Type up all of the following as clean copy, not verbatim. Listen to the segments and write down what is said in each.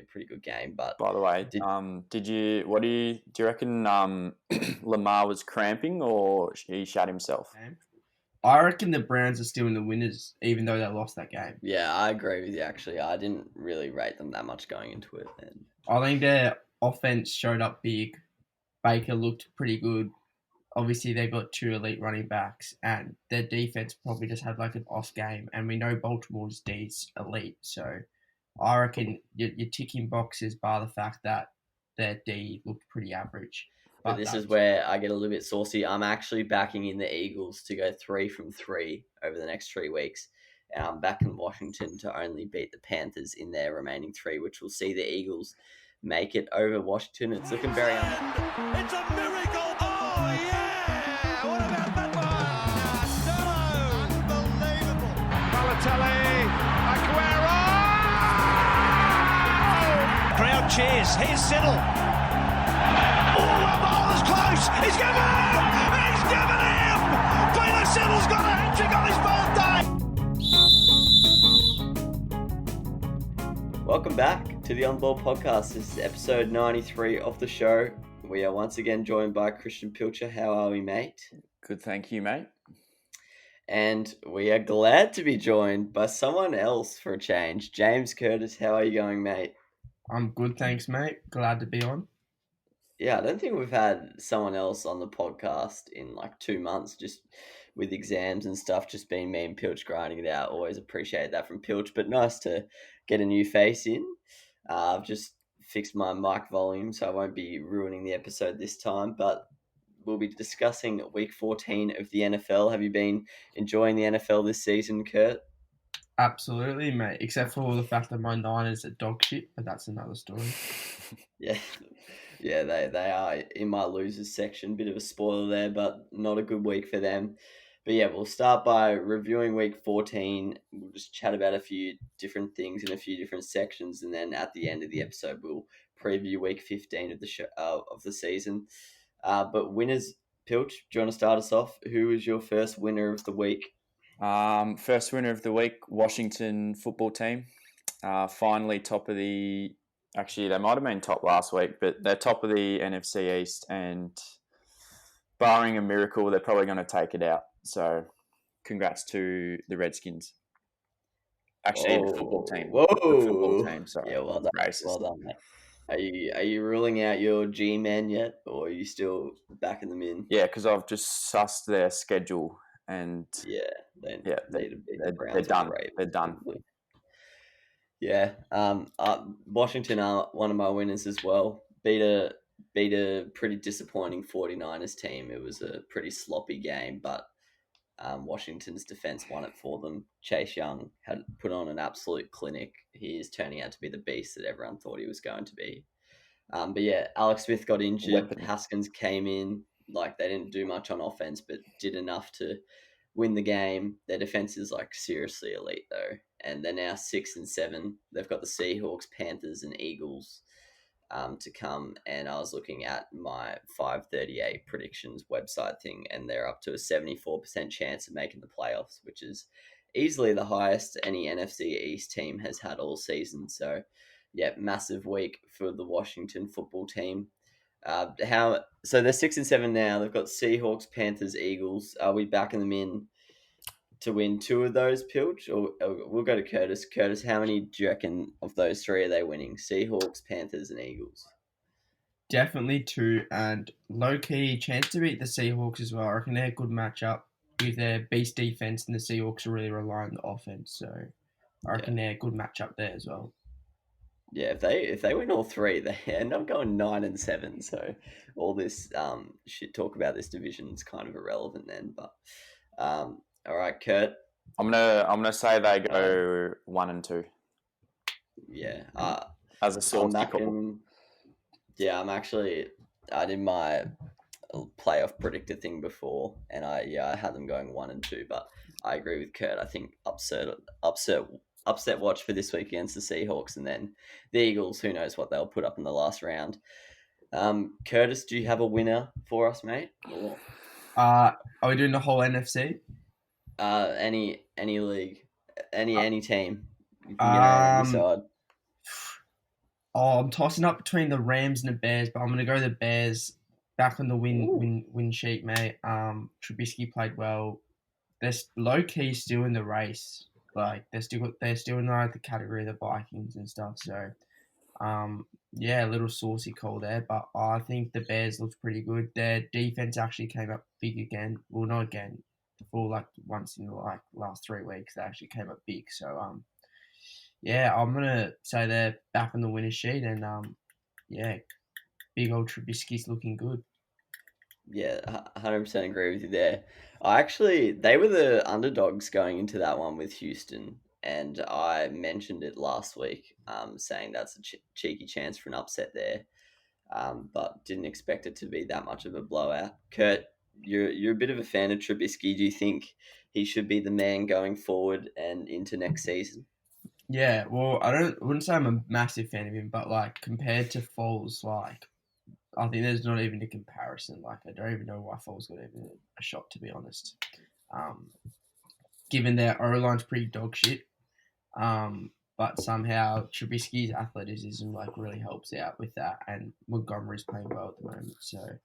pretty good game. But by the way, do you reckon Lamar was cramping or he shot himself? I reckon the Browns are still in the winners, even though they lost that game. Yeah, I agree with you, actually. I didn't really rate them that much going into it. And I think their offense showed up big. Baker looked pretty good. Obviously, they've got 2 elite running backs, and their defense probably just had like an off game. And we know Baltimore's D's elite, so I reckon you're ticking boxes by the fact that their D looked pretty average. But this is where I get a little bit saucy. I'm actually backing in the Eagles to go 3 from 3 over the next 3 weeks. And I'm backing Washington to only beat the Panthers in their remaining 3, which will see the Eagles make it over Washington. It's looking very It's a miracle! Oh, yeah! What about that one? Unbelievable! Balotelli, Aguero! Crowd cheers. Here's Siddle. Oh, the ball is close! He's given him! He's given him! Peter Siddle's got a hat-trick on his birthday! Welcome back to the On Ball Podcast. This is episode 93 of the show. We are once again joined by Christian Pilcher. How are we, mate? Good, thank you, mate. And we are glad to be joined by someone else for a change. James Curtis, how are you going, mate? I'm good, thanks, mate. Glad to be on. Yeah, I don't think we've had someone else on the podcast in like 2 months, just with exams and stuff, just being me and Pilch grinding it out. Always appreciate that from Pilch, but nice to get a new face in. I've just fixed my mic volume, so I won't be ruining the episode this time, but we'll be discussing week 14 of the NFL. Have you been enjoying the NFL this season, Kurt? Absolutely, mate, except for the fact that my Niners are dog shit, but that's another story. Yeah, they are in my losers section. Bit of a spoiler there, but not a good week for them. But yeah, we'll start by reviewing week 14. We'll just chat about a few different things in a few different sections, and then at the end of the episode, we'll preview week 15 of the show, of the season. But winners, Pilch, do you want to start us off? Who is your first winner of the week? First winner of the week, Washington football team. Finally top of the... Actually, they might have been top last week, but they're top of the NFC East, and barring a miracle, they're probably going to take it out. So, congrats to the Redskins. Actually, the football team. Whoa! The football team. Sorry. Yeah, well done. Well done, mate. Are you ruling out your G-men yet, or are you still backing them in? Yeah, because I've just sussed their schedule, and they're done. They're done. Yeah, Washington are one of my winners as well. Beat a pretty disappointing 49ers team. It was a pretty sloppy game, but Washington's defense won it for them. Chase Young had put on an absolute clinic. He is turning out to be the beast that everyone thought he was going to be. But yeah, Alex Smith got injured. Haskins came in. Like, they didn't do much on offense, but did enough to win the game. Their defense is like seriously elite though, and they're now 6-7. They've got the Seahawks, Panthers, and Eagles to come. And I was looking at my 538 predictions website thing, and they're up to a 74% chance of making the playoffs, which is easily the highest any NFC East team has had all season. So yeah, massive week for the Washington football team. So they're 6-7 now. They've got Seahawks, Panthers, Eagles. Are we backing them in to win 2 of those, Pilch? Or we'll go to Curtis. Curtis, how many do you reckon of those 3 are they winning? Seahawks, Panthers, and Eagles. Definitely 2, and low-key chance to beat the Seahawks as well. I reckon they're a good matchup with their beast defense, and the Seahawks are really relying on the offense. So I reckon they're a good matchup there as well. Yeah, if they win all 3, they end up going 9-7. So all this shit talk about this division is kind of irrelevant then. But all right, Kurt. I'm gonna say they go 1-2. Yeah. As a source. I did my playoff predictor thing before, and I had them going 1-2. But I agree with Kurt. I think upset watch for this week against the Seahawks, and then the Eagles. Who knows what they'll put up in the last round? Curtis, do you have a winner for us, mate? Are we doing the whole NFC? Any league, any team. You can get on the side. I'm tossing up between the Rams and the Bears, but I'm gonna go the Bears. Back on the win sheet, mate. Trubisky played well. They're low key still in the race. Like they're still in the category of the Vikings and stuff. So, yeah, a little saucy call there, but I think the Bears looked pretty good. Their defense actually came up big again. Well, not again, for like once in the last 3 weeks they actually came up big. So, yeah, I'm gonna say they're back on the winner's sheet, and yeah, big old Trubisky's looking good. Yeah, 100% agree with you there. They were the underdogs going into that one with Houston, and I mentioned it last week, saying that's a cheeky chance for an upset there, but didn't expect it to be that much of a blowout. Kurt, you're a bit of a fan of Trubisky. Do you think he should be the man going forward and into next season? Yeah, well, wouldn't say I'm a massive fan of him, but like compared to Foles, like I think there's not even a comparison. Like I don't even know why Foles got even a shot, to be honest. Um, Given their O line's pretty dog shit, but somehow Trubisky's athleticism like really helps out with that, and Montgomery's playing well at the moment. So,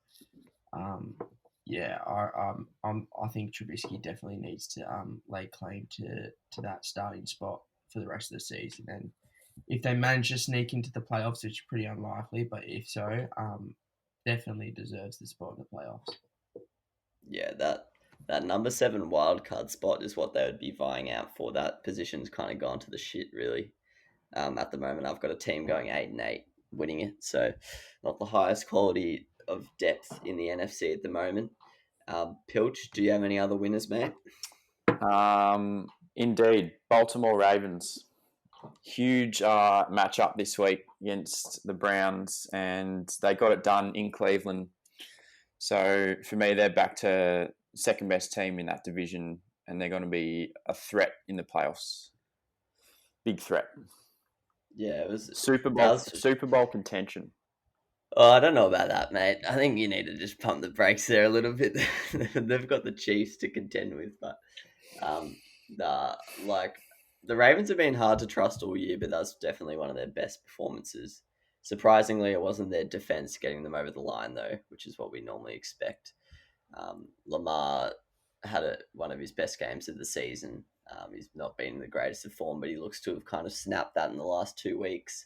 yeah, I think Trubisky definitely needs to lay claim to that starting spot for the rest of the season, and if they manage to sneak into the playoffs, which is pretty unlikely, but if so, definitely deserves the spot in the playoffs. Yeah, that number 7 wildcard spot is what they would be vying out for. That position's kind of gone to the shit, really. At the moment, I've got a team going 8-8, winning it, so not the highest quality of depth in the NFC at the moment. Pilch, do you have any other winners, mate? Indeed, Baltimore Ravens. Huge matchup this week against the Browns, and they got it done in Cleveland. So for me, they're back to second best team in that division, and they're going to be a threat in the playoffs. Big threat. Yeah, it was Super Bowl contention. Oh, I don't know about that, mate. I think you need to just pump the brakes there a little bit. They've got the Chiefs to contend with, but the Ravens have been hard to trust all year, but that's definitely one of their best performances. Surprisingly, it wasn't their defense getting them over the line, though, which is what we normally expect. Lamar had one of his best games of the season. He's not been in the greatest of form, but he looks to have kind of snapped that in the last 2 weeks.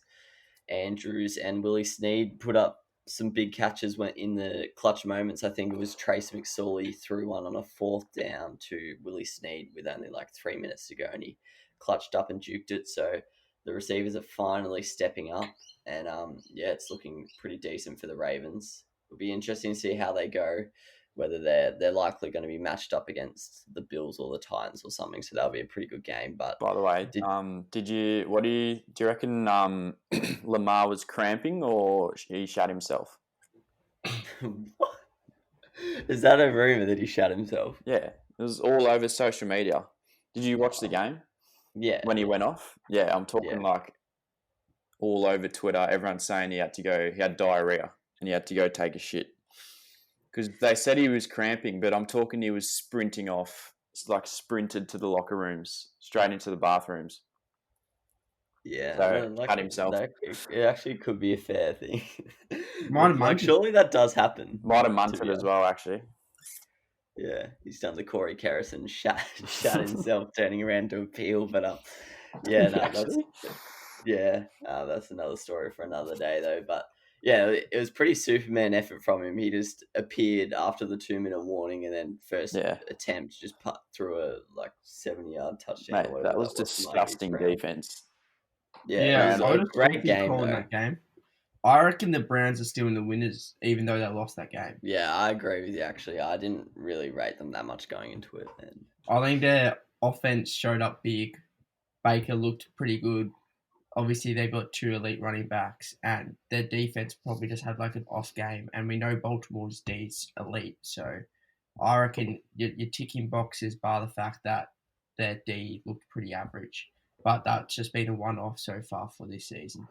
Andrews and Willie Snead put up some big catches when in the clutch moments. I think it was Trace McSorley threw one on a 4th down to Willie Snead with only like 3 minutes to go, and he clutched up and juked it. So the receivers are finally stepping up, and yeah, it's looking pretty decent for the Ravens. It'll be interesting to see how they go, whether they're likely going to be matched up against the Bills or the Titans or something. So that'll be a pretty good game. But by the way, do you reckon Lamar was cramping or he shat himself? Is that a rumor that he shat himself? Yeah, it was all over social media. Did you watch the game? Yeah. When he went off? Yeah, I'm talking like all over Twitter. Everyone's saying he had diarrhea and he had to go take a shit. Because they said he was cramping, but I'm talking he was sprinting off, like sprinted to the locker rooms, straight into the bathrooms. Yeah, so cut himself. It actually could be a fair thing. Surely that does happen. Might have Munford as well, actually. Yeah, he's done the Corey Kerrison shat himself, turning around to appeal. But yeah, no, that's another story for another day, though. But yeah, it was pretty Superman effort from him. He just appeared after the 2-minute warning, and then first attempt just put through a 70-yard touchdown. Mate, that was disgusting defense. Yeah, it was a great game in that game. I reckon the Browns are still in the winners, even though they lost that game. Yeah, I agree with you, actually. I didn't really rate them that much going into it. And I think their offense showed up big. Baker looked pretty good. Obviously, they've got 2 elite running backs, and their defense probably just had like an off game. And we know Baltimore's D's elite. So I reckon you're ticking boxes by the fact that their D looked pretty average. But that's just been a one-off so far for this season.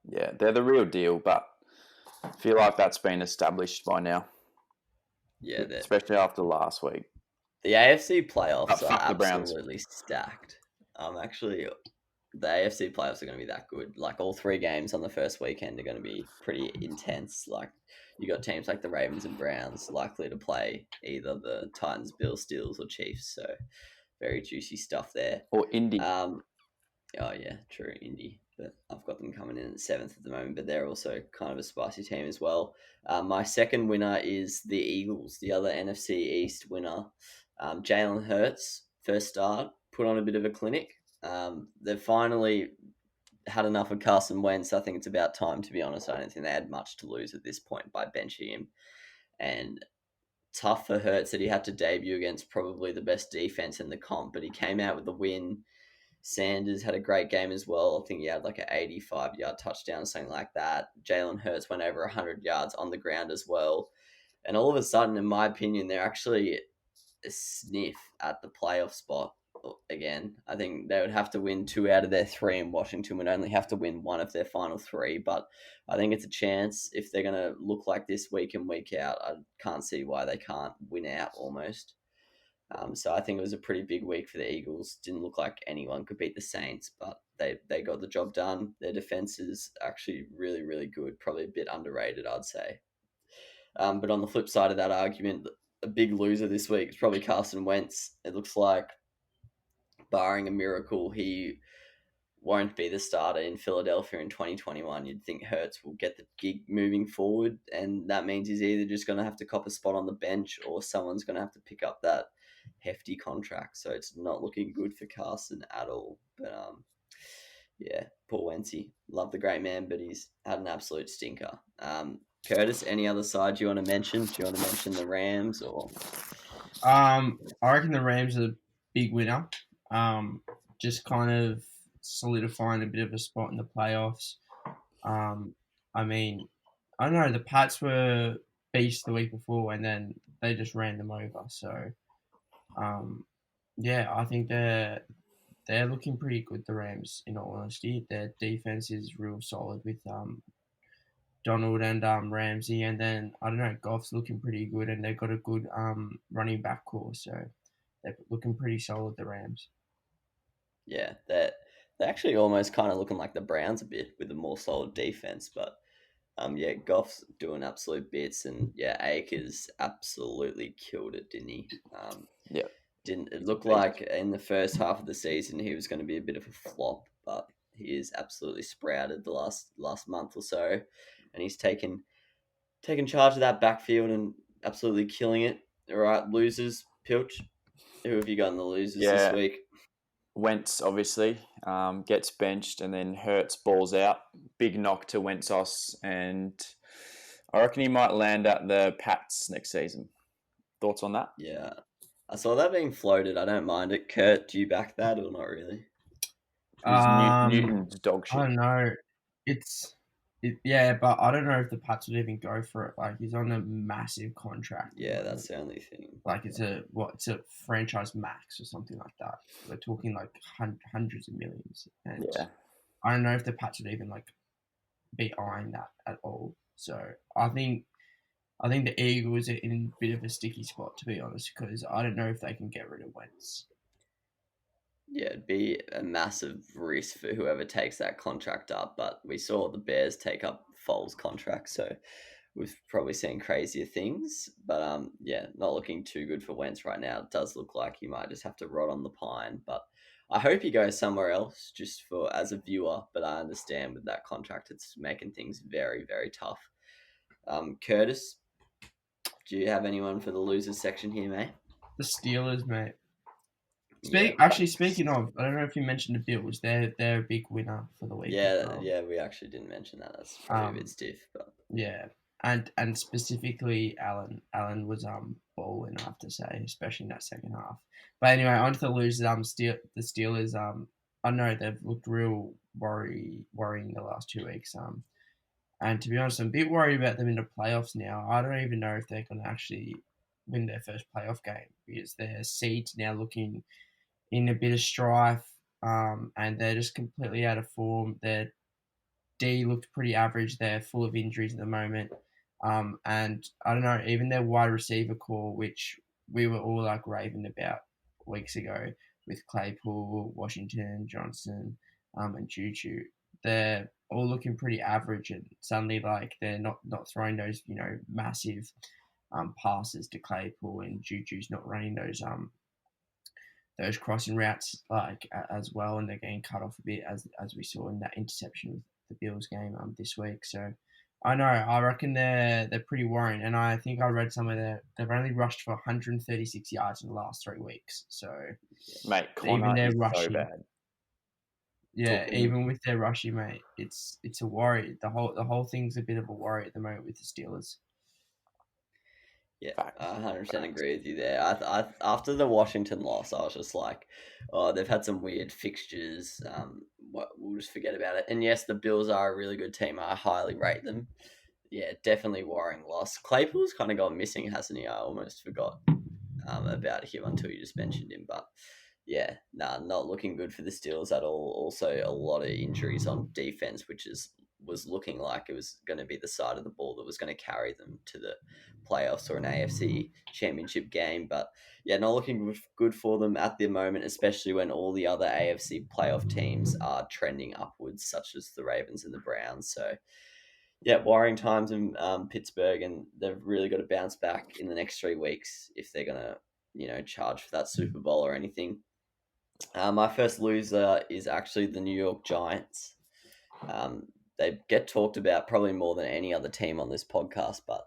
Yeah, they're the real deal, but I feel like that's been established by now. Yeah, especially after last week. The AFC playoffs are absolutely stacked. the AFC playoffs are going to be that good. Like all 3 games on the first weekend are going to be pretty intense. Like you got teams like the Ravens and Browns likely to play either the Titans, Bills, Steelers, or Chiefs. So very juicy stuff there. Or Indy. Oh yeah, true, Indy. But I've got them coming in at 7th at the moment, but they're also kind of a spicy team as well. My second winner is the Eagles, the other NFC East winner. Jalen Hurts, first start, put on a bit of a clinic. They've finally had enough of Carson Wentz. I think it's about time, to be honest. I don't think they had much to lose at this point by benching him. And tough for Hurts that he had to debut against probably the best defense in the comp, but he came out with a win. Sanders had a great game as well. I think he had like an 85-yard touchdown or something like that. Jalen Hurts went over 100 yards on the ground as well. And all of a sudden, in my opinion, they're actually a sniff at the playoff spot again. I think they would have to win 2 out of their 3, and Washington would only have to win 1 of their final 3. But I think it's a chance if they're going to look like this week in, week out. I can't see why they can't win out almost. So I think it was a pretty big week for the Eagles. Didn't look like anyone could beat the Saints, but they got the job done. Their defense is actually really, really good. Probably a bit underrated, I'd say. But on the flip side of that argument, a big loser this week is probably Carson Wentz. It looks like, barring a miracle, he won't be the starter in Philadelphia in 2021. You'd think Hurts will get the gig moving forward, and that means he's either just going to have to cop a spot on the bench or someone's going to have to pick up that hefty contract. So it's not looking good for Carson at all. But yeah, poor Wency. Love the great man, but he's had an absolute stinker. Curtis, any other side you want to mention? Do you want to mention the Rams or? I reckon the Rams are a big winner. Just kind of solidifying a bit of a spot in the playoffs. I mean, I don't know, the Pats were beasts the week before and then they just ran them over. So, yeah, I think they're looking pretty good, the Rams, in all honesty. Their defense is real solid with Donald and Ramsey, and then I don't know, Goff's looking pretty good, and they've got a good running back core, so they're looking pretty solid, the Rams. Yeah, they're actually almost kind of looking like the Browns a bit with a more solid defense, but yeah, Goff's doing absolute bits, and yeah, Akers absolutely killed it, didn't he? Yeah. It looked like in the first half of the season he was going to be a bit of a flop, but he is absolutely sprouted the last month or so, and he's taken charge of that backfield and absolutely killing it. All right, losers, Pilch. Who have you got in the losers this week? Wentz obviously gets benched, and then Hurts balls out. Big knock to Wentzos, and I reckon he might land at the Pats next season. Thoughts on that? Yeah, I saw that being floated. I don't mind it. Kurt, do you back that or not really? Newton's dog shit. I don't know. Yeah, but I don't know if the Pats would even go for it. Like, he's on a massive contract. Yeah, that's the only thing. Like, it's a franchise max or something like that. We're talking like hundreds of millions. And Yeah. I don't know if the Pats would even like be eyeing that at all. So I think the Eagles are in a bit of a sticky spot, to be honest, because I don't know if they can get rid of Wentz. Yeah, it'd be a massive risk for whoever takes that contract up. But we saw the Bears take up Foles' contract, so we've probably seen crazier things. But yeah, not looking too good for Wentz right now. It does look like he might just have to rot on the pine. But I hope he goes somewhere else, just for as a viewer. But I understand with that contract, it's making things very, very tough. Curtis, do you have anyone for the losers section here, mate? The Steelers, mate. Yeah. Speaking of, I don't know if you mentioned the Bills. They're a big winner for the week. Yeah, we actually didn't mention that. That's probably a bit stiff, but yeah, and specifically Allen. Allen was balling, I have to say, especially in that second half. But anyway, on to the losers. The Steelers. I know they've looked real worrying the last 2 weeks. And to be honest, I'm a bit worried about them in the playoffs now. I don't even know if they're going to actually win their first playoff game, because their seed's now looking in a bit of strife, and they're just completely out of form. Their D looked pretty average. They're full of injuries at the moment. And I don't know, even their wide receiver core, which we were all like raving about weeks ago with Claypool, Washington, Johnson, and Juju, they're all looking pretty average, and suddenly like they're not throwing those massive passes to Claypool, and Juju's not running those crossing routes as well, and they're getting cut off a bit as we saw in that interception with the Bills game this week. So I know, I reckon they're pretty worrying, and I think I read somewhere that they've only rushed for 136 yards in the last 3 weeks. So Mate, even Connor their is so rushing, bad. yeah, Talking even with their rushing, mate, it's a worry. The whole thing's a bit of a worry at the moment with the Steelers. Yeah, Facts. I 100% agree with you there. After the Washington loss, I was just like, oh, they've had some weird fixtures. We'll just forget about it. And yes, the Bills are a really good team. I highly rate them. Yeah, definitely worrying loss. Claypool's kind of gone missing, hasn't he? I almost forgot about him until you just mentioned him. But yeah, not looking good for the Steelers at all. Also, a lot of injuries on defense, which was looking like it was going to be the side of the ball that was going to carry them to the playoffs or an AFC championship game. But yeah, not looking good for them at the moment, especially when all the other AFC playoff teams are trending upwards, such as the Ravens and the Browns. So yeah, worrying times in Pittsburgh, and they've really got to bounce back in the next 3 weeks if they're going to, charge for that Super Bowl or anything. My first loser is actually the New York Giants. They get talked about probably more than any other team on this podcast, but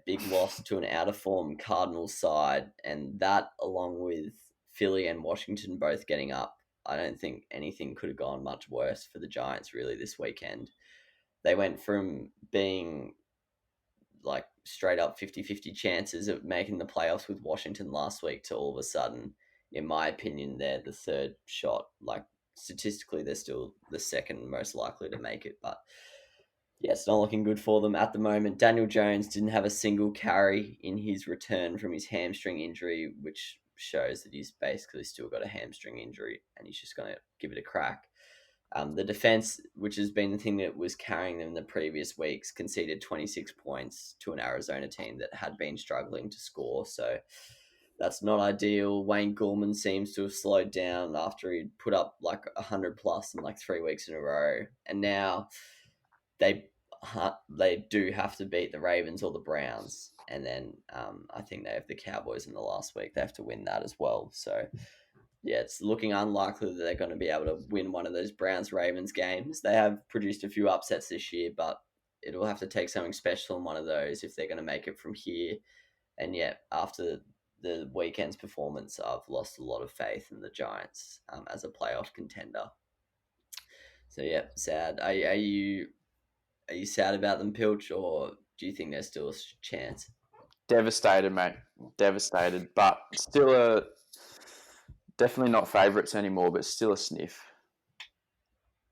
big loss to an out of form Cardinals side, and that along with Philly and Washington both getting up, I don't think anything could have gone much worse for the Giants really this weekend. They went from being like straight up 50-50 chances of making the playoffs with Washington last week to all of a sudden, in my opinion, they're the third shot. Like statistically, they're still the second most likely to make it, but yeah, it's not looking good for them at the moment. Daniel Jones didn't have a single carry in his return from his hamstring injury, which shows that he's basically still got a hamstring injury and he's just going to give it a crack. The defense, which has been the thing that was carrying them in the previous weeks, conceded 26 points to an Arizona team that had been struggling to score. So that's not ideal. Wayne Gallman seems to have slowed down after he'd put up like 100 plus in like 3 weeks in a row. And now they do have to beat the Ravens or the Browns. And then I think they have the Cowboys in the last week. They have to win that as well. So yeah, it's looking unlikely that they're going to be able to win one of those Browns-Ravens games. They have produced a few upsets this year, but it'll have to take something special in one of those if they're going to make it from here. And yet, after the weekend's performance, I've lost a lot of faith in the Giants as a playoff contender. So yeah, sad. Are you sad about them, Pilch, or do you think there's still a chance? Devastated, mate. Devastated, but still definitely not favourites anymore, but still a sniff.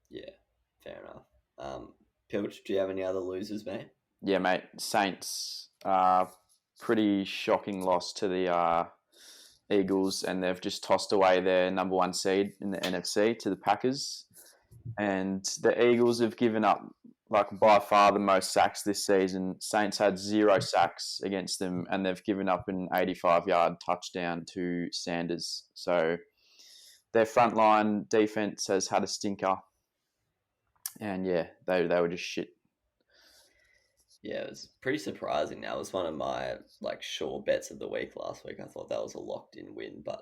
Yeah, fair enough. Pilch, do you have any other losers, mate? Yeah, mate. Saints, pretty shocking loss to the Eagles, and they've just tossed away their number 1 seed in the NFC to the Packers. And the Eagles have given up like by far the most sacks this season. Saints had 0 sacks against them, and they've given up an 85-yard touchdown to Sanders. So their frontline defense has had a stinker, and yeah, they were just shit. Yeah, it was pretty surprising. That was one of my like sure bets of the week last week. I thought that was a locked-in win, but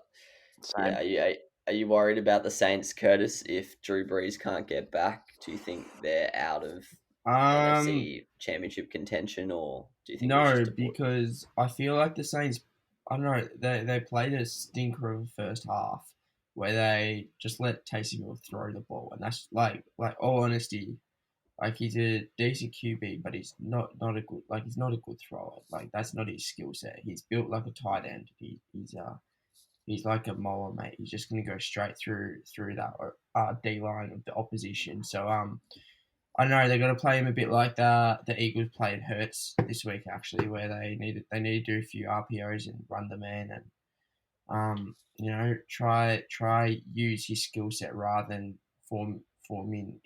Same. yeah, are you worried about the Saints, Curtis? If Drew Brees can't get back, do you think they're out of NFC Championship contention, or do you think No, because I feel like the Saints, I don't know, they played a stinker of the first half where they just let Taysom Hill throw the ball, and that's like all honesty, like he's a decent QB, but he's not a good he's not a good thrower. Like that's not his skill set. He's built like a tight end. He's like a mower, mate. He's just gonna go straight through that D line of the opposition. So I don't know, they're going to play him a bit like the Eagles played Hurts this week, actually, where they need to do a few RPOs and run the man and try use his skill set rather than form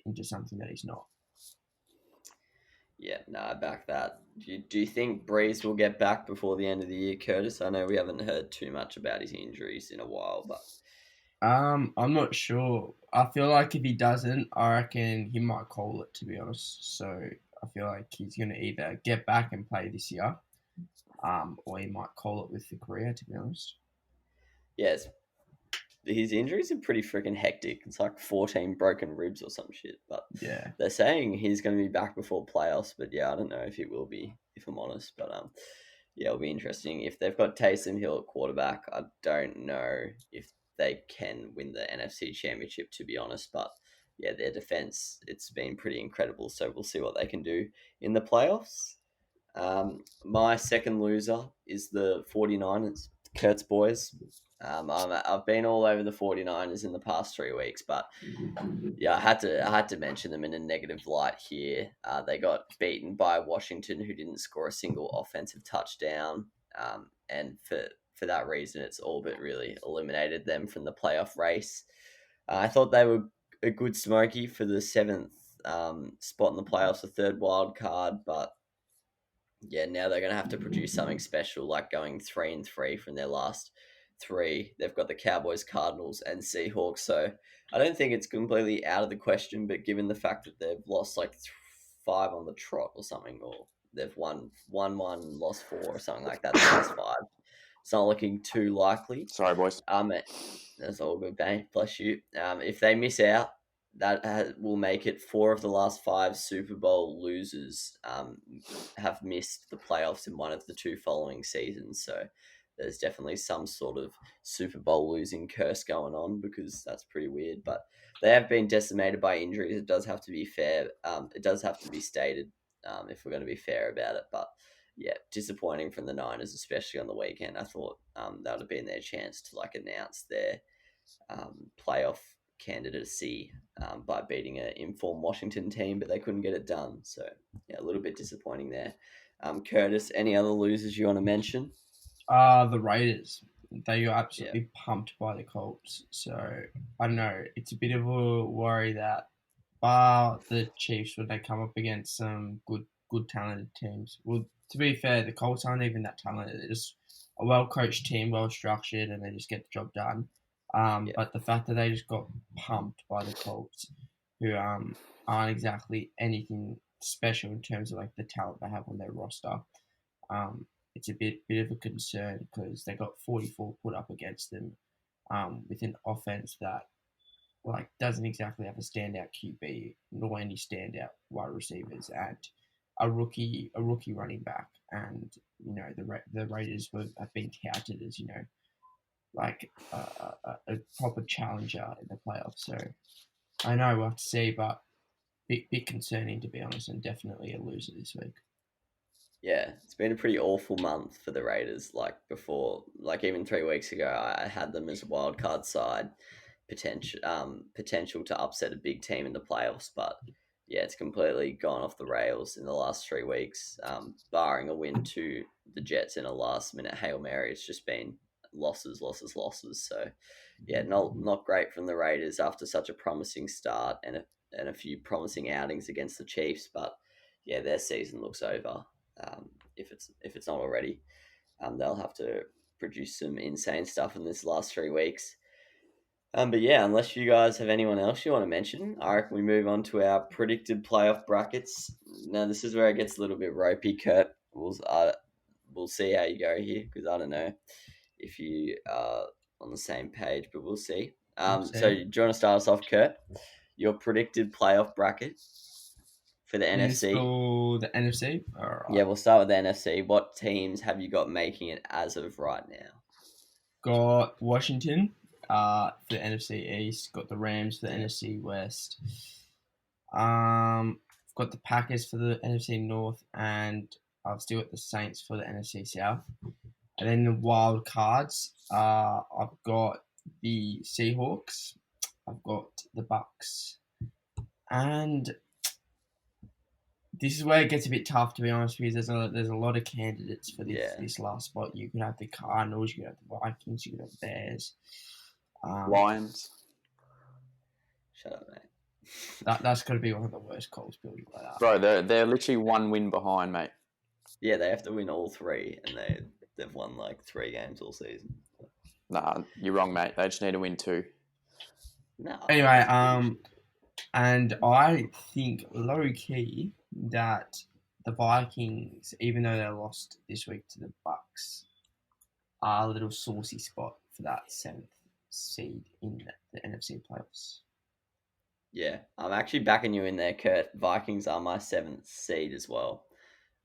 into something that he's not. Yeah, no, I back that. Do you think Breeze will get back before the end of the year, Curtis? I know we haven't heard too much about his injuries in a while, but I'm not sure. I feel like if he doesn't, I reckon he might call it, to be honest. So I feel like he's going to either get back and play this year, or he might call it with the career, to be honest. Yes, his injuries are pretty freaking hectic. It's like 14 broken ribs or some shit. But Yeah. they're saying he's going to be back before playoffs. But yeah, I don't know if he will be, if I'm honest. But yeah, it'll be interesting. If they've got Taysom Hill at quarterback, I don't know if they can win the NFC Championship, to be honest. But yeah, their defense, it's been pretty incredible. So we'll see what they can do in the playoffs. My second loser is the 49ers, Kurt's boys. I've been all over the 49ers in the past 3 weeks, but yeah, I had to mention them in a negative light here. They got beaten by Washington, who didn't score a single offensive touchdown, and for that reason, it's all but really eliminated them from the playoff race. I thought they were a good smoky for the 7th spot in the playoffs, the 3rd wild card, but yeah, now they're going to have to produce something special, like going 3-3 from their last 3. They've got the Cowboys, Cardinals, and Seahawks. So I don't think it's completely out of the question. But given the fact that they've lost like 5 on the trot or something, or they've won 1, lost 4 or something like that, the last 5, it's not looking too likely. Sorry, boys. That's all good, mate. Bless you. If they miss out, that will make it 4 of the last 5 Super Bowl losers have missed the playoffs in one of the 2 following seasons. So there's definitely some sort of Super Bowl losing curse going on, because that's pretty weird. But they have been decimated by injuries. It does have to be fair. It does have to be stated if we're going to be fair about it. But yeah, disappointing from the Niners, especially on the weekend. I thought that would have been their chance to like announce their playoff candidacy by beating an informed Washington team, but they couldn't get it done. So yeah, a little bit disappointing there. Curtis, any other losers you want to mention? The Raiders. They got absolutely pumped by the Colts. So I don't know. It's a bit of a worry that bar the Chiefs when they come up against some good talented teams. Well, to be fair, the Colts aren't even that talented. They're just a well coached team, well structured, and they just get the job done. But the fact that they just got pumped by the Colts, who aren't exactly anything special in terms of like the talent they have on their roster, it's a bit of a concern because they got 44 put up against them, with an offense that like doesn't exactly have a standout QB nor any standout wide receivers and a rookie running back, and you know the Raiders have been touted as like a proper challenger in the playoffs. So I know we'll have to see, but bit concerning to be honest, and definitely a loser this week. Yeah, it's been a pretty awful month for the Raiders. Like before, like even 3 weeks ago, I had them as a wild card side, potential to upset a big team in the playoffs. But yeah, it's completely gone off the rails in the last 3 weeks. Barring a win to the Jets in a last minute Hail Mary, it's just been losses. So yeah, not great from the Raiders after such a promising start and a few promising outings against the Chiefs. But yeah, their season looks over. If it's not already, they'll have to produce some insane stuff in this last 3 weeks. But yeah, unless you guys have anyone else you want to mention, I reckon we move on to our predicted playoff brackets. Now this is where it gets a little bit ropey, Kurt. We'll see how you go here, because I don't know if you are on the same page, but we'll see. So do you want to start us off, Kurt? Your predicted playoff bracket for the NFC. The NFC? All right. Yeah, we'll start with the NFC. What teams have you got making it as of right now? Got Washington for the NFC East. Got the Rams for the NFC West. Got the Packers for the NFC North, and I've still got the Saints for the NFC South. And then the wild cards, I've got the Seahawks. I've got the Bucks, and this is where it gets a bit tough, to be honest, because there's a lot of candidates for this last spot. You could have the Cardinals, you could have the Vikings, you could have the Bears, Lions. Shut up, mate. That's got to be one of the worst calls, Bill. Like that. Bro, they're literally 1 win behind, mate. Yeah, they have to win all 3, and they've won like 3 games all season. Nah, you're wrong, mate. They just need to win 2. No. Anyway, it's bullshit. and I think low key that the Vikings, even though they lost this week to the Bucks, are a little saucy spot for that 7th seed in the NFC playoffs. Yeah, I'm actually backing you in there, Kurt. Vikings are my 7th seed as well.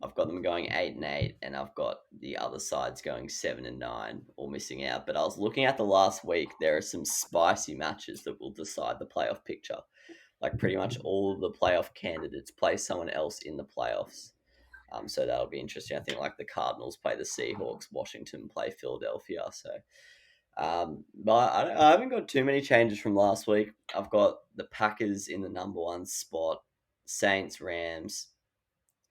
I've got them going 8-8, and I've got the other sides going 7-9, all missing out. But I was looking at the last week. There are some spicy matches that will decide the playoff picture. Like pretty much all of the playoff candidates play someone else in the playoffs. So that'll be interesting. I think like the Cardinals play the Seahawks, Washington play Philadelphia. So, but I haven't got too many changes from last week. I've got the Packers in the number 1 spot, Saints, Rams,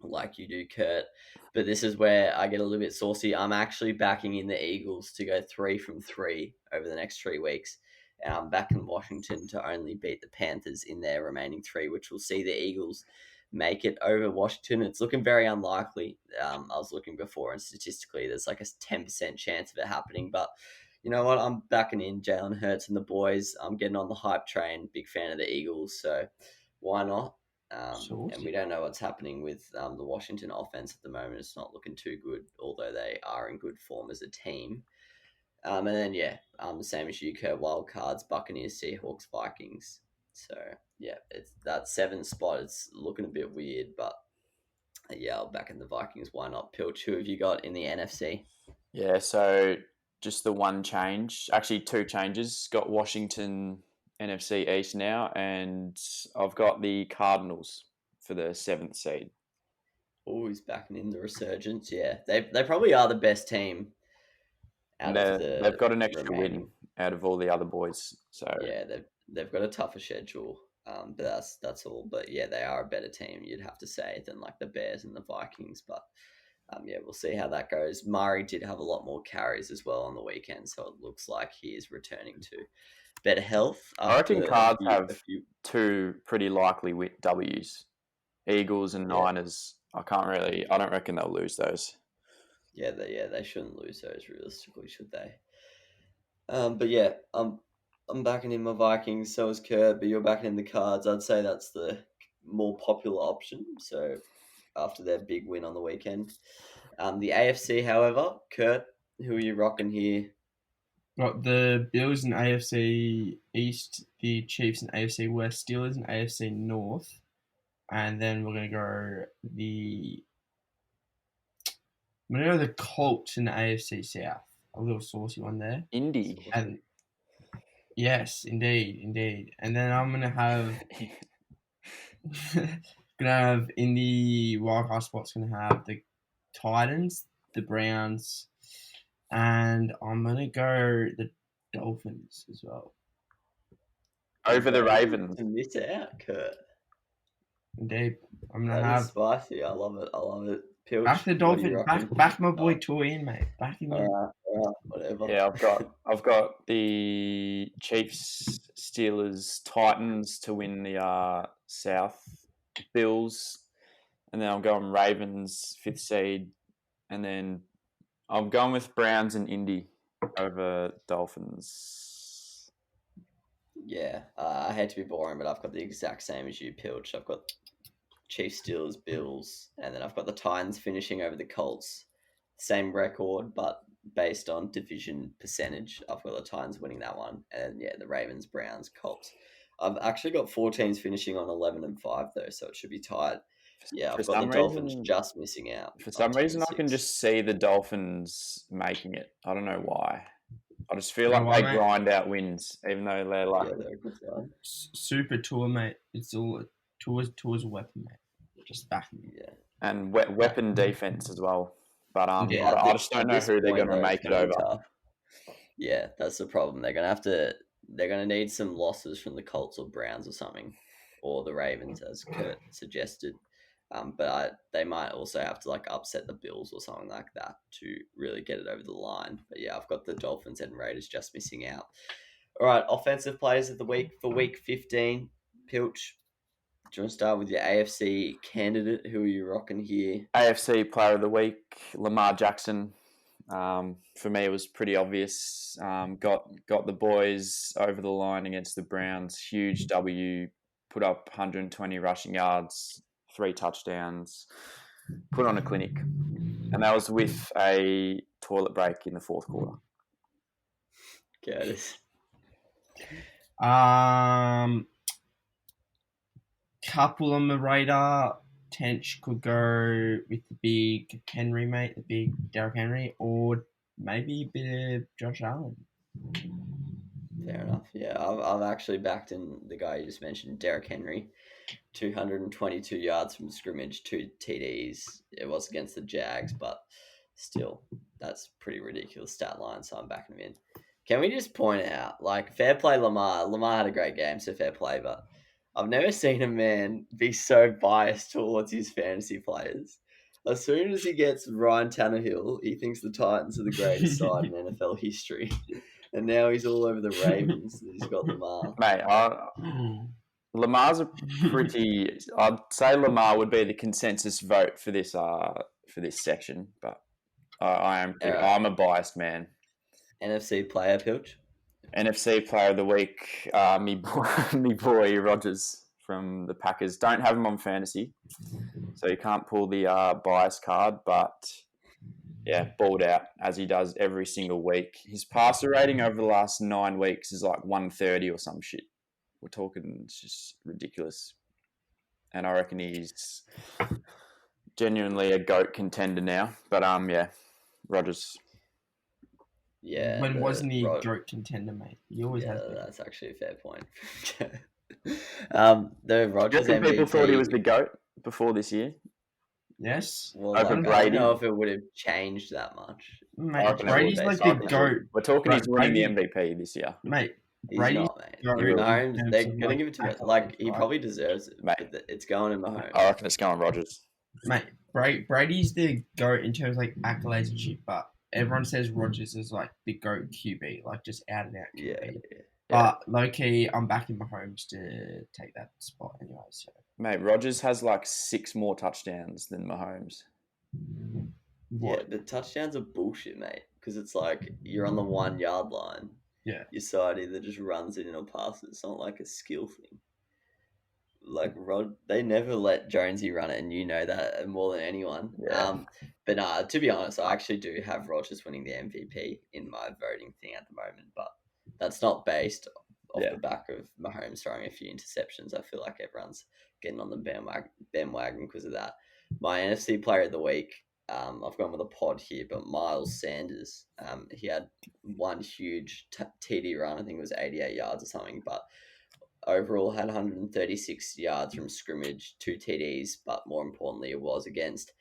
like you do, Kurt. But this is where I get a little bit saucy. I'm actually backing in the Eagles to go 3 from 3 over the next 3 weeks. And I'm backing Washington to only beat the Panthers in their remaining 3, which will see the Eagles make it over Washington. It's looking very unlikely. I was looking before, and statistically, there's like a 10% chance of it happening. But you know what? I'm backing in Jalen Hurts and the boys. I'm getting on the hype train. Big fan of the Eagles. So why not? And we don't know what's happening with the Washington offense at the moment. It's not looking too good, although they are in good form as a team. And then, the same as you, Kurt, wild cards, Buccaneers, Seahawks, Vikings. So, yeah, it's that 7th spot. It's looking a bit weird, but I'll back in the Vikings. Why not? Pilch, who have you got in the NFC? Yeah, so just the one change, actually 2 changes. Got Washington NFC East now, and I've got the Cardinals for the 7th seed. Always backing in the resurgence. Yeah, they probably are the best team out of They've got an extra remaining. win out of all the other boys. So yeah, they've got a tougher schedule. But that's all. But yeah, they are a better team, you'd have to say, than like the Bears and the Vikings. But we'll see how that goes. Murray did have a lot more carries as well on the weekend, so it looks like he is returning to better health. I reckon Cards a have few. 2 pretty likely W's, Eagles and Yeah. Niners. I don't reckon they'll lose those. Yeah, they shouldn't lose those realistically, should they? But yeah, I'm backing in my Vikings. So is Kurt, but you're backing in the Cards. I'd say that's the more popular option. So after their big win on the weekend, the AFC, however, Kurt, who are you rocking here? Got the Bills in AFC East, the Chiefs in AFC West, Steelers in AFC North, and then we're gonna go the Colts in the AFC South. A little saucy one there. Indy. And yes, indeed. And then I'm gonna have in the wildcard spots gonna have the Titans, the Browns, and I'm gonna go the Dolphins as well. Over the Ravens. To miss out, Kurt. Indeed, I'm gonna That have is spicy. I love it. Pilch, back the what are you Dolphins, rocking? back my boy Toy in, mate. Back him in. All right, whatever. Yeah, I've got the Chiefs, Steelers, Titans to win the South, Bills, and then I'm going Ravens 5th seed, and then I'm going with Browns and Indy over Dolphins. Yeah, I hate to be boring, but I've got the exact same as you, Pilch. I've got Chiefs, Steelers, Bills, and then I've got the Titans finishing over the Colts. Same record, but based on division percentage, I've got the Titans winning that one. And the Ravens, Browns, Colts. I've actually got 4 teams finishing on 11-5 though, so it should be tied. Yeah, I've got the Dolphins just missing out. For some reason, I can just see the Dolphins making it. I don't know why. I just feel like they grind out wins, even though they're like they're a good side. Super tour, mate. It's all tours a weapon, mate. Just back me. Yeah, and weapon defense as well. But I just don't know who they're going to make it over. Tough. Yeah, that's the problem. They're gonna need some losses from the Colts or Browns or something, or the Ravens, as Kurt suggested. But they might also have to like upset the Bills or something like that to really get it over the line. But yeah, I've got the Dolphins and Raiders just missing out. All right, offensive players of the week for week 15. Pilch, do you want to start with your AFC candidate? Who are you rocking here? AFC player of the week, Lamar Jackson. For me, it was pretty obvious. Got the boys over the line against the Browns. Huge W. Put up 120 rushing yards, 3 touchdowns. Put on a clinic, and that was with a toilet break in the fourth quarter. Curtis. Couple on the radar. Tench could go with the big Henry, mate, the big Derrick Henry, or maybe a bit of Josh Allen. Fair enough. Yeah, I've actually backed in the guy you just mentioned, Derrick Henry. 222 yards from scrimmage, 2 TDs. It was against the Jags, but still, that's pretty ridiculous stat line, so I'm backing him in. Can we just point out, like, fair play Lamar. Lamar had a great game, so fair play, but I've never seen a man be so biased towards his fantasy players. As soon as he gets Ryan Tannehill, he thinks the Titans are the greatest side in NFL history. And now he's all over the Ravens. He's got Lamar. Mate, Lamar's a pretty. I'd say Lamar would be the consensus vote for this section, but I'm a biased man. NFC player, Pilch? NFC player of the week, me boy Rodgers from the Packers. Don't have him on fantasy, so you can't pull the bias card, but yeah, balled out as he does every single week. His passer rating over the last 9 weeks is like 130 or some shit. We're talking, it's just ridiculous. And I reckon he's genuinely a GOAT contender now. But yeah, Rodgers. Yeah. When wasn't he a GOAT contender, mate? He always has been. That's actually a fair point. The Rodgers MVP. People thought he was the GOAT before this year. Yes. Well, over like, Brady. I don't know if it would have changed that much. Mate, Brady's like the GOAT. We're talking he's winning the MVP this year. Mate, Brady's not, mate. Mahomes, they're going to give it to him. Like, he probably deserves it. Mate, it's going in Mahomes. I reckon it's going Rodgers. Mate, Brady's the GOAT in terms of like accolades and shit, but everyone says Rodgers is like the GOAT QB, like just out and out QB. Yeah. But low key, I'm backing Mahomes to take that spot anyway. So. Mate, Rodgers has like 6 more touchdowns than Mahomes. What? Yeah, the touchdowns are bullshit, mate. Because it's like you're on the 1 yard line. Yeah. Your side either just runs it in or passes. It's not like a skill thing. Like they never let Jonesy run it, and you know that more than anyone. Yeah. But to be honest, I actually do have Rodgers winning the MVP in my voting thing at the moment. But that's not based off the back of Mahomes throwing a few interceptions. I feel like everyone's getting on the bandwagon because of that. My NFC player of the week, I've gone with a pod here, but Miles Sanders. He had one huge TD run. I think it was 88 yards or something, but overall had 136 yards from scrimmage, 2 TDs, but more importantly, it was against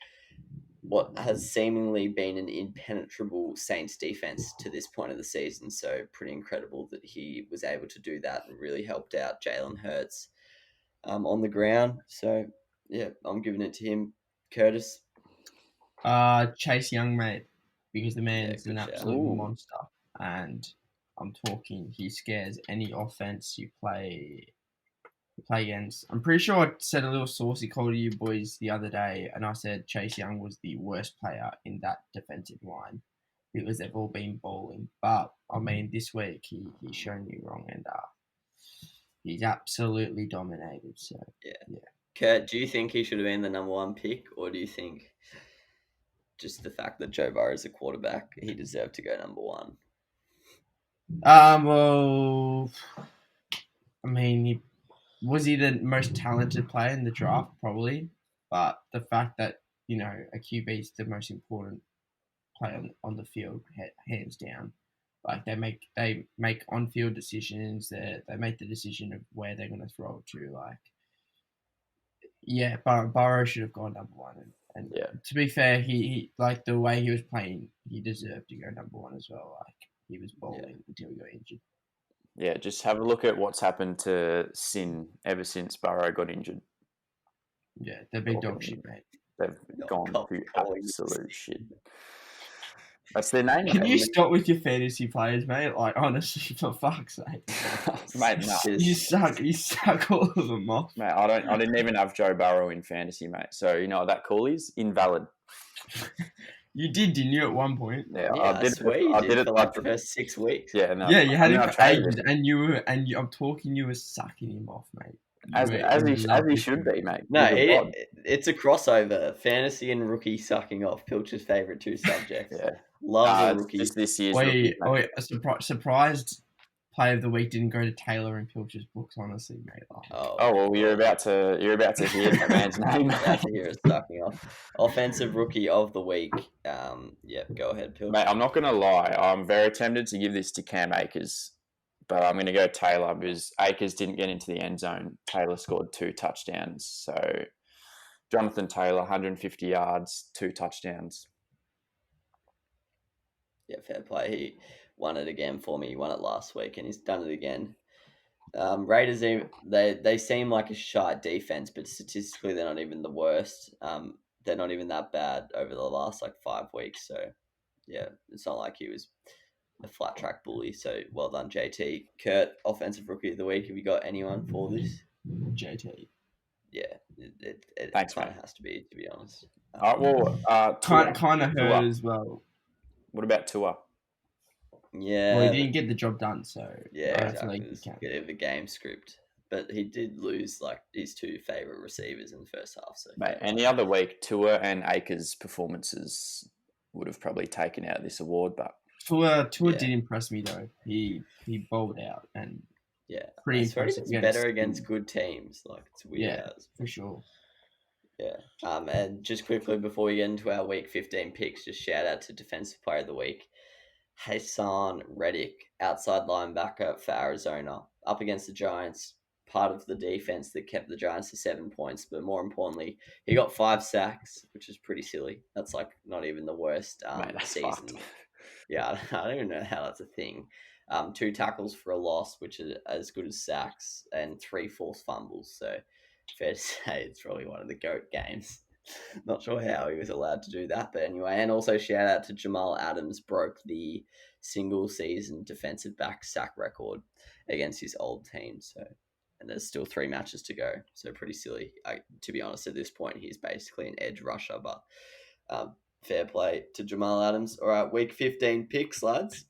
what has seemingly been an impenetrable Saints defense to this point of the season. So pretty incredible that he was able to do that and really helped out Jalen Hurts on the ground. So yeah, I'm giving it to him. Curtis? Chase Young, mate, because the man is an absolute monster, and I'm talking he scares any offense you play against. I'm pretty sure I said a little saucy call to you boys the other day, and I said Chase Young was the worst player in that defensive line because they've all been bowling. But I mean, this week he's shown you wrong, and he's absolutely dominated. So yeah. Kurt, do you think he should have been the number 1 pick, or do you think just the fact that Joe Burrow is a quarterback, he deserved to go number 1? Well, I mean, was he the most talented player in the draft? Probably. But the fact that, a QB is the most important player on the field, hands down. Like, they make on-field decisions. They make the decision of where they're going to throw it to. Like, yeah, Burrow should have gone number 1. And to be fair, he like the way he was playing, he deserved to go number 1 as well. Like, he was bowling until he got injured. Yeah, just have a look at what's happened to Sin ever since Burrow got injured. Yeah, they've been dog shit, mate. They've gone to absolute shit. That's their name. Can you stop with your fantasy players, mate? Like, honestly, for fuck's sake. Mate, no. You suck all of them off. Mate, I didn't even have Joe Burrow in fantasy, mate. So, you know what that call is? Invalid. You didn't you, at one point? Yeah, Yeah, I swear you did for like the first 6 weeks. Yeah, no. Yeah, you had him I for traded ages, him. I'm talking, you were sucking him off, mate. As he should be, mate. No, He's a god. it's a crossover. Fantasy and rookie sucking off. Pilch's favourite 2 subjects. Yeah. Loves a It's rookie. just this year's rookie, mate. Surprised player of the week didn't go to Taylor and Pilch's books, honestly, mate. Oh well, you're about to hear that man's name. About to hear it sucking off. Offensive rookie of the week. Yeah, go ahead, Pilch. Mate, I'm not going to lie. I'm very tempted to give this to Cam Akers, but I'm going to go Taylor because Akers didn't get into the end zone. Taylor scored 2 touchdowns. So Jonathan Taylor, 150 yards, 2 touchdowns. Yeah, fair play. He won it again for me. He won it last week, and he's done it again. Raiders, they seem like a shite defense, but statistically they're not even the worst. They're not even that bad over the last 5 weeks. So yeah, it's not like he was a flat track bully. So well done, JT. Kurt, offensive rookie of the week. Have you got anyone for this? JT. Yeah, it Thanks, kind of mate. has to be, to be honest. Kind of hurt as well. What about Tua? Yeah. Well, he didn't get the job done, so yeah, exactly. It was a bit of a game script, but he did lose his 2 favorite receivers in the first half. So mate, any other week, Tua and Akers' performances would have probably taken out this award, but Tua did impress me though. He bowled out and pretty impressive. It's better against good teams. It's weird. Yeah, for sure. Yeah. And just quickly before we get into our week 15 picks, just shout out to defensive player of the week, Hassan Reddick, outside linebacker for Arizona, up against the Giants. Part of the defense that kept the Giants to 7 points, but more importantly, he got 5 sacks, which is pretty silly. That's not even the worst season. Fucked. Yeah, I don't even know how that's a thing. 2 tackles for a loss, which is as good as sacks, and 3 forced fumbles. So fair to say it's probably one of the GOAT games. Not sure how he was allowed to do that, but anyway. And also shout out to Jamal Adams, broke the single season defensive back sack record against his old team. So, and there's still 3 matches to go. So pretty silly. To be honest, at this point, he's basically an edge rusher, but fair play to Jamal Adams. All right, week 15 picks, lads.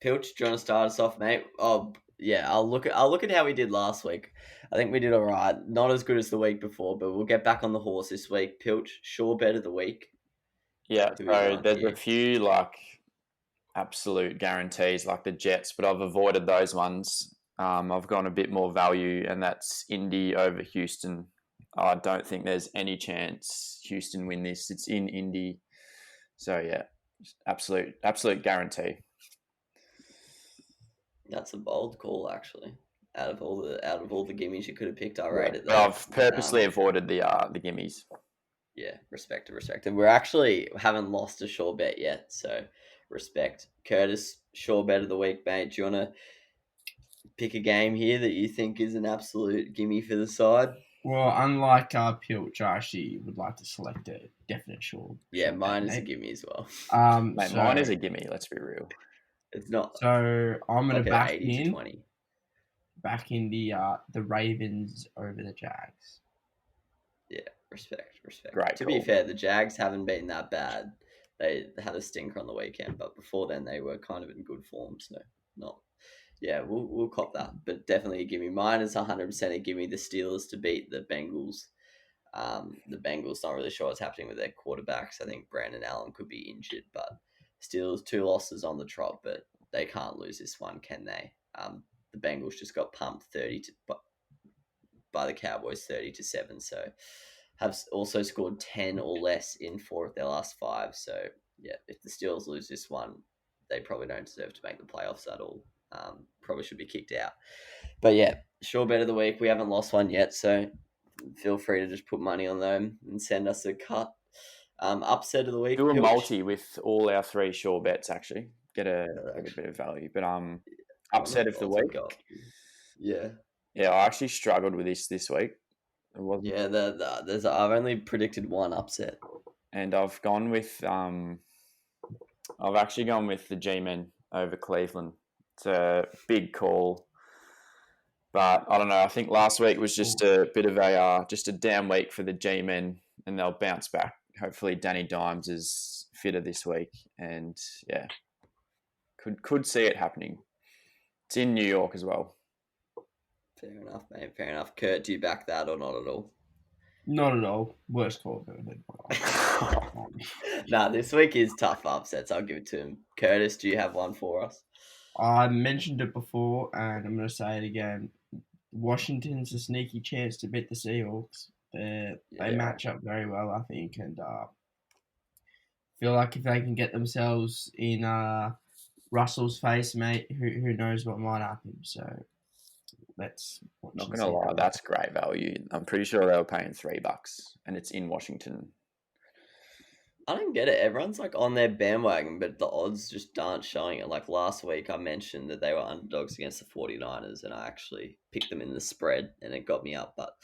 Pilch, do you want to start us off, mate? Oh, yeah, I'll look at how we did last week. I think we did all right. Not as good as the week before, but we'll get back on the horse this week. Pilch, sure bet of the week. Yeah, so there's a few absolute guarantees like the Jets, but I've avoided those ones. I've gone a bit more value, and that's Indy over Houston. I don't think there's any chance Houston win this. It's in Indy, so yeah, absolute guarantee. That's a bold call, actually. Out of all the gimmies you could have picked, I rated that. I've purposely avoided the gimmies. Yeah, respect. And we're actually haven't lost a sure bet yet, so respect. Curtis, sure bet of the week, mate. Do you want to pick a game here that you think is an absolute gimme for the side? Well, unlike Pilch, I actually would like to select a definite sure. Yeah, mine is a gimme as well. Mate, mine is a gimme. Let's be real. It's not. So I'm gonna back 80 to 20. Back in the Ravens over the Jags. Yeah, respect. Great. To be fair, the Jags haven't been that bad. They had a stinker on the weekend, but before then they were kind of in good form. So not. Yeah, we'll cop that, but definitely a gimme. Mine is 100% a gimme. The Steelers to beat the Bengals. The Bengals not really sure what's happening with their quarterbacks. I think Brandon Allen could be injured, but Steelers 2 losses on the trot, but they can't lose this one, can they? The Bengals just got pumped by the Cowboys 30-7. So have also scored 10 or less in 4 of their last 5. So yeah, if the Steelers lose this one, they probably don't deserve to make the playoffs at all. Probably should be kicked out. But yeah, sure bet of the week. We haven't lost one yet, so feel free to just put money on them and send us a cut. Upset of the week. Do a multi with all our 3 sure bets, actually. Get a bit of value. But upset of the week. Yeah. Yeah, I actually struggled with this week. Yeah, I've only predicted one upset. And I've gone with I've actually gone with the G-Men over Cleveland. It's a big call. But I don't know. I think last week was just a bit of just a down week for the G-Men, and they'll bounce back hopefully Danny Dimes is fitter this week, and yeah, could see it happening. It's in New York as well. Fair enough, mate. Fair enough. Kurt, do you back that or not at all? Not at all. Worst call I've ever heard. Nah, this week is tough upsets. I'll give it to him. Curtis, do you have one for us? I mentioned it before, and I'm going to say it again. Washington's a sneaky chance to beat the Seahawks. They match up very well, I think, and feel like if they can get themselves in Russell's face, mate, who knows what might happen. So let's watch. Not gonna lie, that's great value. I'm pretty sure they were paying $3, and it's in Washington. I don't get it. Everyone's like on their bandwagon, but the odds just aren't showing it. Like last week, I mentioned that they were underdogs against the 49ers, and I actually picked them in the spread, and it got me up. But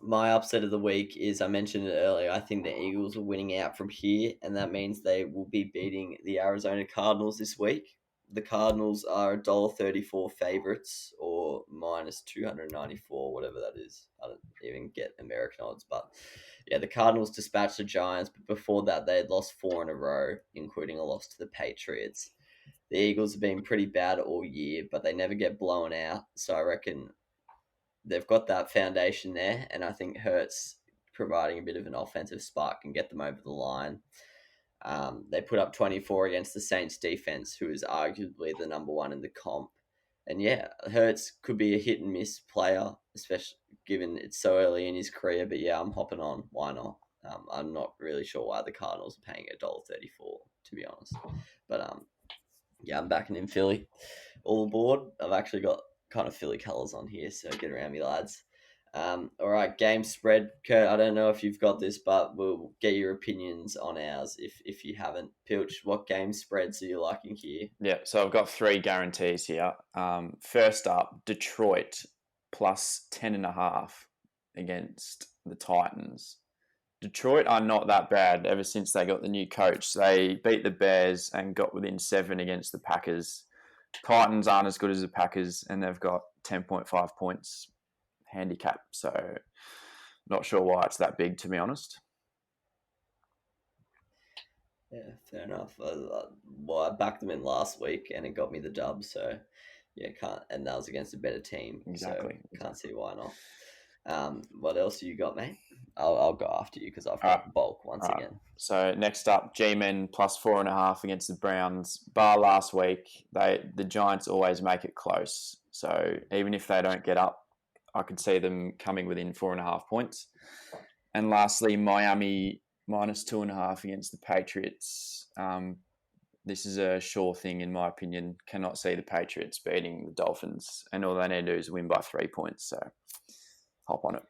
my upset of the week is, I mentioned it earlier, I think the Eagles are winning out from here, and that means they will be beating the Arizona Cardinals this week. The Cardinals are $1.34 favourites, or minus 294, whatever that is. I don't even get American odds, but yeah, the Cardinals dispatched the Giants, but before that they had lost 4 in a row, including a loss to the Patriots. The Eagles have been pretty bad all year, but they never get blown out, so I reckon they've got that foundation there, and I think Hurts providing a bit of an offensive spark can get them over the line. They put up 24 against the Saints defense, who is arguably the number one in the comp. And yeah, Hurts could be a hit and miss player, especially given it's so early in his career. But yeah, I'm hopping on. Why not? I'm not really sure why the Cardinals are paying $1.34, to be honest. But yeah, I'm backing in Philly. All aboard. I've actually got kind of Philly colours on here, so get around me, lads. All right, game spread. Kurt, I don't know if you've got this, but we'll get your opinions on ours if you haven't. Pilch, what game spreads are you liking here? Yeah, so I've got 3 guarantees here. First up, Detroit plus 10.5 against the Titans. Detroit are not that bad ever since they got the new coach. They beat the Bears and got within 7 against the Packers. Titans aren't as good as the Packers, and they've got 10.5 points handicap, so not sure why it's that big, to be honest. Yeah, fair enough. Well, I backed them in last week and it got me the dub, so yeah, and that was against a better team. Exactly. So can't see why not. What else you got, mate? I'll go after you because I've got bulk once again. So next up, G-Men plus 4.5 against the Browns. Bar last week, the Giants always make it close. So even if they don't get up, I could see them coming within 4.5 points. And lastly, Miami minus 2.5 against the Patriots. This is a sure thing, in my opinion. Cannot see the Patriots beating the Dolphins, and all they need to do is win by 3 points. So hop on it.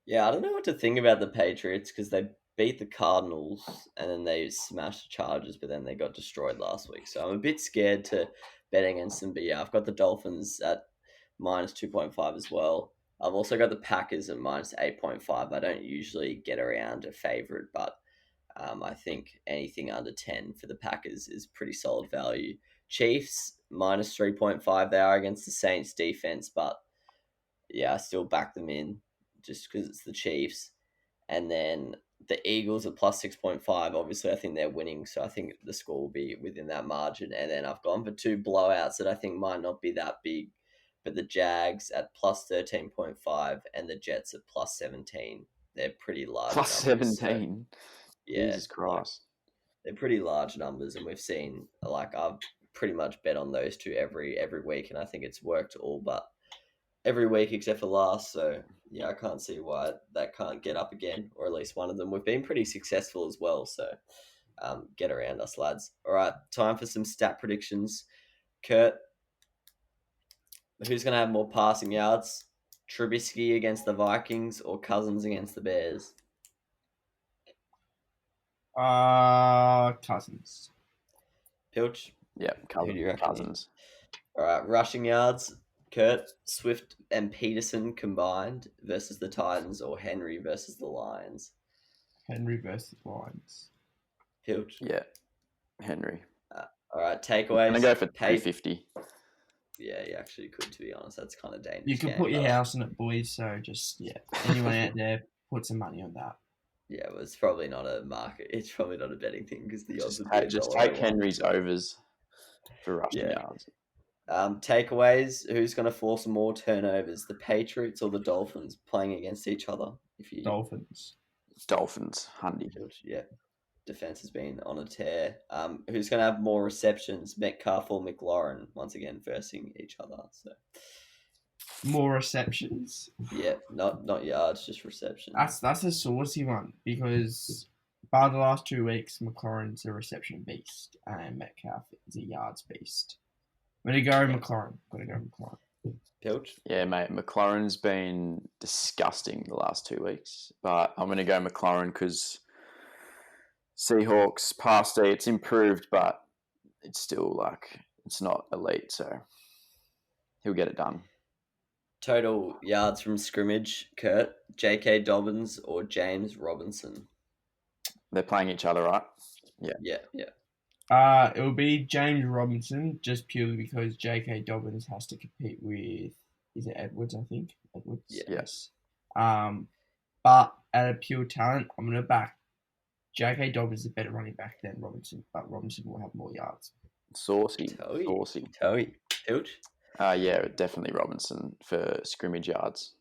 Yeah, I don't know what to think about the Patriots because they beat the Cardinals and then they smashed the Chargers, but then they got destroyed last week. So I'm a bit scared to bet against them. But yeah, I've got the Dolphins at minus 2.5 as well. I've also got the Packers at minus 8.5. I don't usually get around a favourite, but I think anything under 10 for the Packers is pretty solid value. Chiefs, minus 3.5. They are against the Saints defense, but yeah, I still back them in just because it's the Chiefs. And then the Eagles are plus 6.5. Obviously, I think they're winning, so I think the score will be within that margin. And then I've gone for 2 blowouts that I think might not be that big, but the Jags at plus 13.5 and the Jets at plus 17. They're pretty large. Plus numbers, 17? So, yeah, Jesus Christ. They're pretty large numbers, and we've seen, like, I've pretty much bet on those two every week, and I think it's worked all but every week except for last. So yeah, I can't see why that can't get up again, or at least one of them. We've been pretty successful as well, so get around us, lads. All right, time for some stat predictions. Kurt, who's going to have more passing yards? Trubisky against the Vikings or Cousins against the Bears? Cousins. Pilch? Yeah, Who do you reckon? Cousins. All right, rushing yards. Kurt, Swift and Peterson combined versus the Titans, or Henry versus the Lions? Henry versus Lions. Pilch? Yeah, Henry. All right, takeaways. I'm going to go for 250. Yeah, you actually could, to be honest. That's kind of dangerous. You can put your house on it, boys. So just, yeah, anyone out there, put some money on that. Yeah, well, it's probably not a market. It's probably not a betting thing because the odds Just would be just $1 take a one. Henry's overs for rushing Yeah. yards. Takeaways: who's going to force more turnovers, the Patriots or the Dolphins, playing against each other? If you Dolphins. Dolphins, Hundy. yeah, defense has been on a tear. Who's going to have more receptions, Metcalf or McLaurin? Once again, versing each other. So More receptions. yeah, not yards, just receptions. That's a saucy one because by the last 2 weeks, McLaurin's a reception beast and Metcalf is a yards beast. I'm gonna go McLaurin. Pilch. Yeah, mate. McLaurin's been disgusting the last 2 weeks, but I'm going to go McLaurin because Seahawks past D, it's improved, but it's still it's not elite, so he'll get it done. Total yards from scrimmage, Kurt, J.K. Dobbins or James Robinson? They're playing each other, right? Yeah. It will be James Robinson just purely because J.K. Dobbins has to compete with Edwards, I think. Edwards. Yes. But at a pure talent, I'm gonna back J.K. Dobbins is a better running back than Robinson, but Robinson will have more yards. Saucy. Toey. Pilch. Yeah, definitely Robinson for scrimmage yards.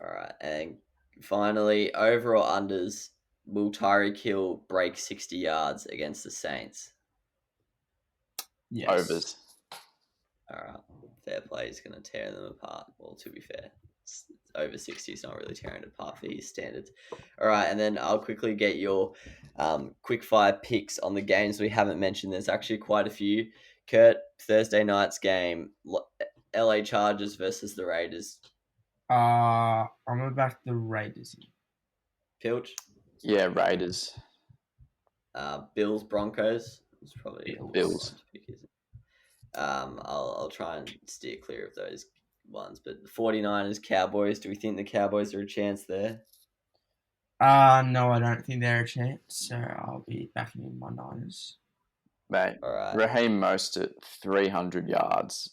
All right, and finally, over or unders, will Tyreek Hill break 60 yards against the Saints? Yes. Overs. All right, fair play. He's going to tear them apart. Well, to be fair, over 60 is not really tearing it apart for his standards. All right, and then I'll quickly get your quick fire picks on the games we haven't mentioned. There's actually quite a few. Kurt, Thursday night's game, LA Chargers versus the Raiders. I'm gonna back the Raiders. Pilch. Yeah, Raiders. Bills Broncos. It's probably Bills. I'll try and steer clear of those ones. But the 49ers, Cowboys. Do we think the Cowboys are a chance there? No, I don't think they're a chance. So I'll be backing in my Niners. Mate, All right. Raheem Mostert, 300 yards.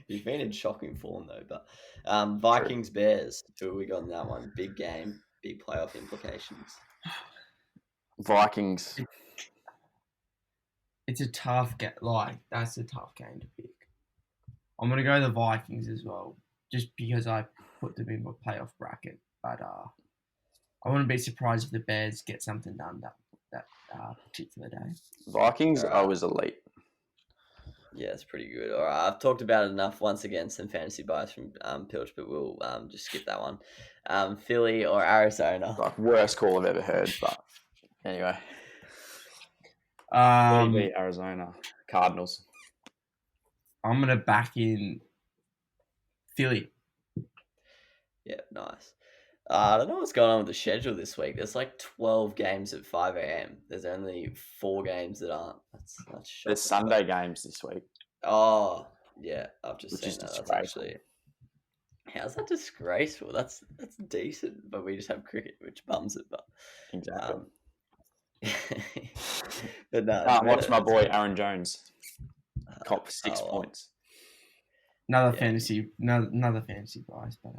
He's been in shocking form though. But Vikings Bears. Who have we got in that one? Big game, big playoff implications. Vikings. It's a tough game. That's a tough game to pick. I'm gonna go the Vikings as well, just because I put them in my playoff bracket. But I wouldn't be surprised if the Bears get something done that particular day. Vikings, I was elite. Yeah, it's pretty good. All right, I've talked about it enough. Once again, some fantasy bias from Pilch, but we'll just skip that one. Philly or Arizona? Worst call I've ever heard, but anyway. Arizona Cardinals. I'm gonna back in Philly. Yeah, nice. I don't know what's going on with the schedule this week. There's 12 games at 5 a.m. There's only 4 games that aren't. That's shocking. There's Sunday games this week. Oh, yeah. I've just seen that. Disgraceful. That's actually... How's that disgraceful? That's decent, but we just have cricket, which bums it. But Exactly. But no. Watch my boy Aaron Jones. Cop 6 points. Another fantasy bias, but.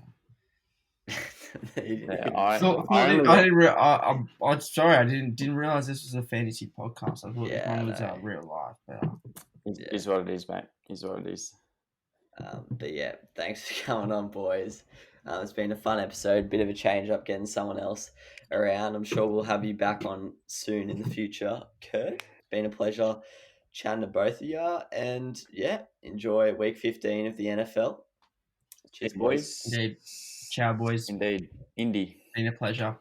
I'm sorry, I didn't realize this was a fantasy podcast. I thought this one was real life. But, Is what it is, mate. Is what it is. But yeah, thanks for coming on, boys. It's been a fun episode. Bit of a change up getting someone else around. I'm sure we'll have you back on soon in the future, Kurt. Been a pleasure chatting to both of you. And yeah, enjoy week 15 of the NFL. Cheers, boys. Indeed. Ciao, boys. Indeed. Indy. Been a pleasure.